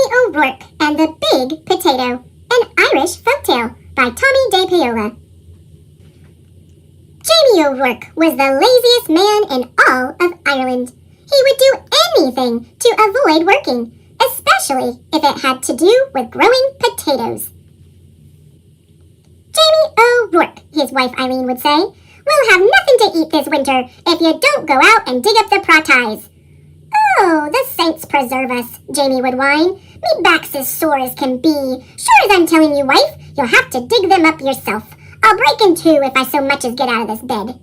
Jamie O'Rourke and the Big Potato, an Irish folktale by Tomie dePaola. Jamie O'Rourke was the laziest man in all of Ireland. He would do anything to avoid working, especially if it had to do with growing potatoes. Jamie O'Rourke, his wife Eileen would say, "We'll have nothing to eat this winter if you don't go out and dig up the praties." "Oh, the saints preserve us," Jamie would whine. "Me back's as sore as can be. Sure as I'm telling you, wife, you'll have to dig them up yourself. I'll break in two if I so much as get out of this bed."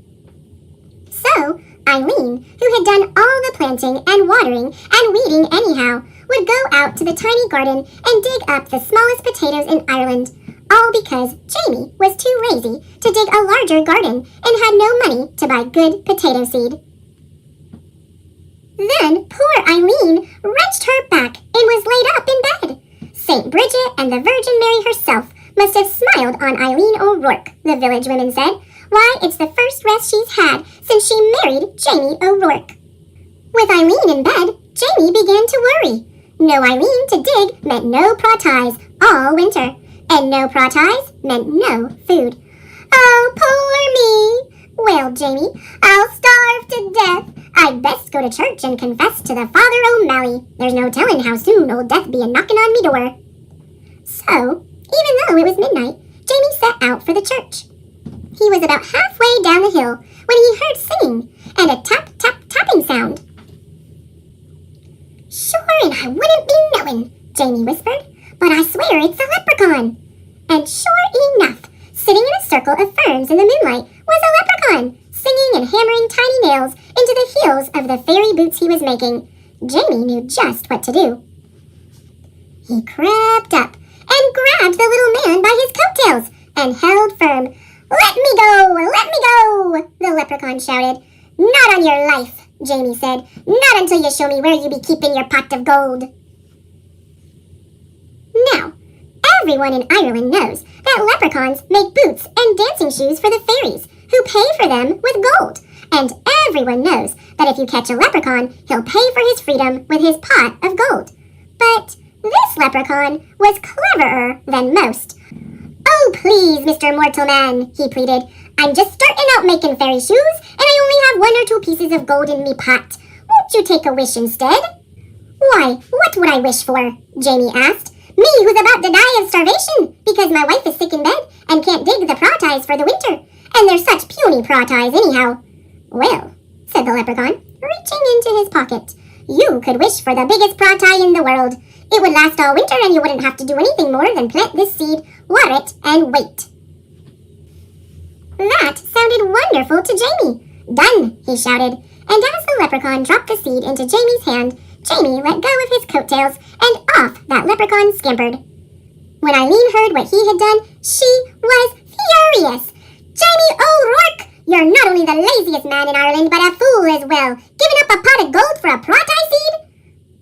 So, Eileen, who had done all the planting and watering and weeding anyhow, would go out to the tiny garden and dig up the smallest potatoes in Ireland, all because Jamie was too lazy to dig a larger garden and had no money to buy good potato seed. Then poor Eileen wrenched her back and was laid up in bed. St. Bridget and the Virgin Mary herself must have smiled on Eileen O'Rourke, the village women said. Why, it's the first rest she's had since she married Jamie O'Rourke. With Eileen in bed, Jamie began to worry. No Eileen to dig meant no praties all winter, and no praties meant no food. "Oh, poor me," wailed Jamie. "I'll starve to death. I'd best go to church and confess to the Father O'Malley. There's no telling how soon old death be a-knocking on me door." So, even though it was midnight, Jamie set out for the church. He was about halfway down the hill when he heard singing and a tap-tap-tapping sound. "Sure, and I wouldn't be knowing," Jamie whispered, "but I swear it's a leprechaun." And sure enough, sitting in a circle of ferns in the moonlight was a leprechaun, singing and hammering tiny nails into the heels of the fairy boots he was making. Jamie knew just what to do. He crept up and grabbed the little man by his coattails and held firm. "Let me go! Let me go!" the leprechaun shouted. "Not on your life," Jamie said. "Not until you show me where you be keeping your pot of gold." Now, everyone in Ireland knows that leprechauns make boots and dancing shoes for the fairies, who pay for them with gold. And everyone knows that if you catch a leprechaun, he'll pay for his freedom with his pot of gold. But this leprechaun was cleverer than most. "Oh, please, Mr. Mortal Man," he pleaded. "I'm just starting out making fairy shoes, and I only have 1 or 2 pieces of gold in me pot. Won't you take a wish instead?" "Why, what would I wish for?" Jamie asked. "Me who's about to die of starvation because my wife is sick in bed and can't dig the praties for the winter. And they're such puny praties anyhow." "Well," said the leprechaun, reaching into his pocket, "you could wish for the biggest pratie in the world. It would last all winter and you wouldn't have to do anything more than plant this seed, water it, and wait." That sounded wonderful to Jamie. "Done," he shouted, and as the leprechaun dropped the seed into Jamie's hand, Jamie let go of his coattails and off that leprechaun scampered. When Eileen heard what he had done, she was furious. "Jamie O'Rourke, you're not only the laziest man in Ireland, but a fool as well, giving up a pot of gold for a pratie seed."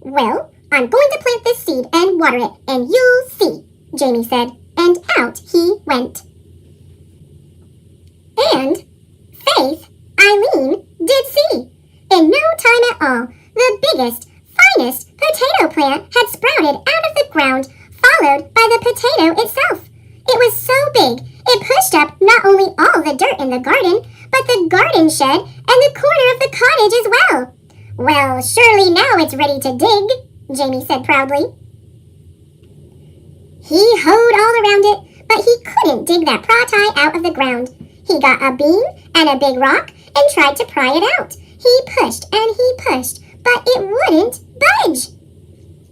"Well, I'm going to plant this seed and water it, and you'll see," Jamie said, and out he went. And, faith, Eileen did see. In no time at all, the biggest, finest potato plant had sprouted out of the ground, followed by the potato itself. It was so big, it pushed up not only all the dirt in the garden, but the garden shed and the corner of the cottage as well. "Well, surely now it's ready to dig," Jamie said proudly. He hoed all around it, but he couldn't dig that pratie out of the ground. He got a beam and a big rock and tried to pry it out. He pushed and he pushed, but it wouldn't budge.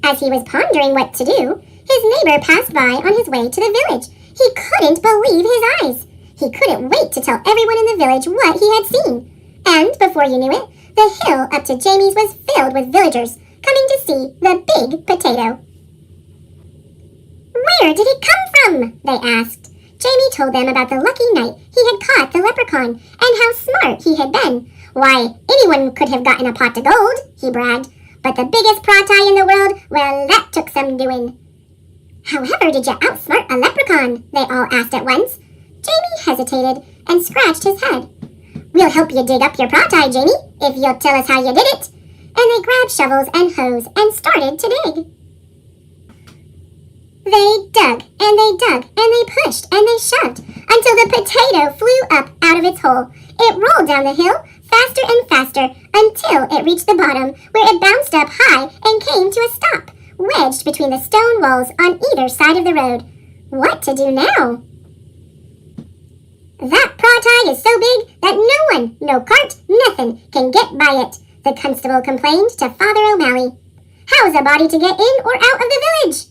As he was pondering what to do, his neighbor passed by on his way to the village. He couldn't believe his eyes. He couldn't wait to tell everyone in the village what he had seen. And before you knew it, the hill up to Jamie's was filled with villagers coming to see the big potato. "Where did it come from?" they asked. Jamie told them about the lucky night he had caught the leprechaun and how smart he had been. "Why, anyone could have gotten a pot of gold," he bragged. "But the biggest pratie in the world, well, that took some doing." "However did you outsmart a leprechaun?" they all asked at once. Jamie hesitated and scratched his head. "We'll help you dig up your pratie, Jamie, if you'll tell us how you did it." And they grabbed shovels and hoes and started to dig. They dug, and they dug, and they pushed, and they shoved, until the potato flew up out of its hole. It rolled down the hill, faster and faster, until it reached the bottom, where it bounced up high and came to a stop, wedged between the stone walls on either side of the road. What to do now? That pratie is so big that no one, no cart, nothing can get by it, the constable complained to Father O'Malley. How's a body to get in or out of the village?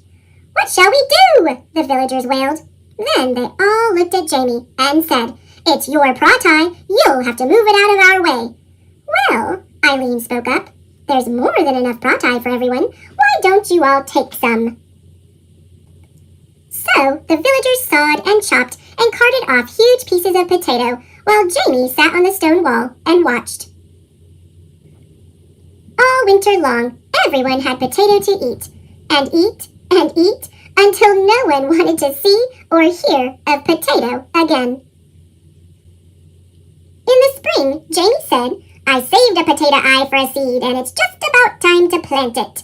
What shall we do? The villagers wailed. Then they all looked at Jamie and said, It's your pratie. You'll have to move it out of our way. Well, Eileen spoke up, there's more than enough pratie for everyone. Why don't you all take some? So the villagers sawed and chopped and carted off huge pieces of potato while Jamie sat on the stone wall and watched. All winter long, everyone had potato to eat, and eat, and eat, until no one wanted to see or hear of potato again. In the spring, Jamie said, I saved a potato eye for a seed, and it's just about time to plant it.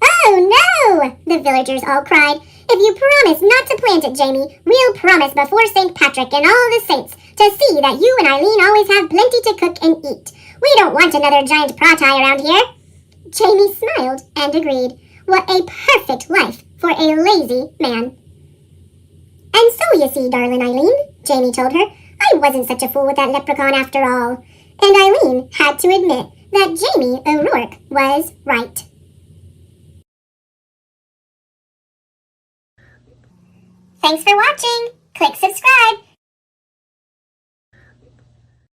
Oh, no! The villagers all cried. If you promise not to plant it, Jamie, we'll promise before St. Patrick and all the saints to see that you and Eileen always have plenty to cook and eat. We don't want another giant pratie around here. Jamie smiled and agreed. What a perfect life for a lazy man. And so you see, darling Eileen, Jamie told her, I wasn't such a fool with that leprechaun after all. And Eileen had to admit that Jamie O'Rourke was right. Thanks for watching. Click subscribe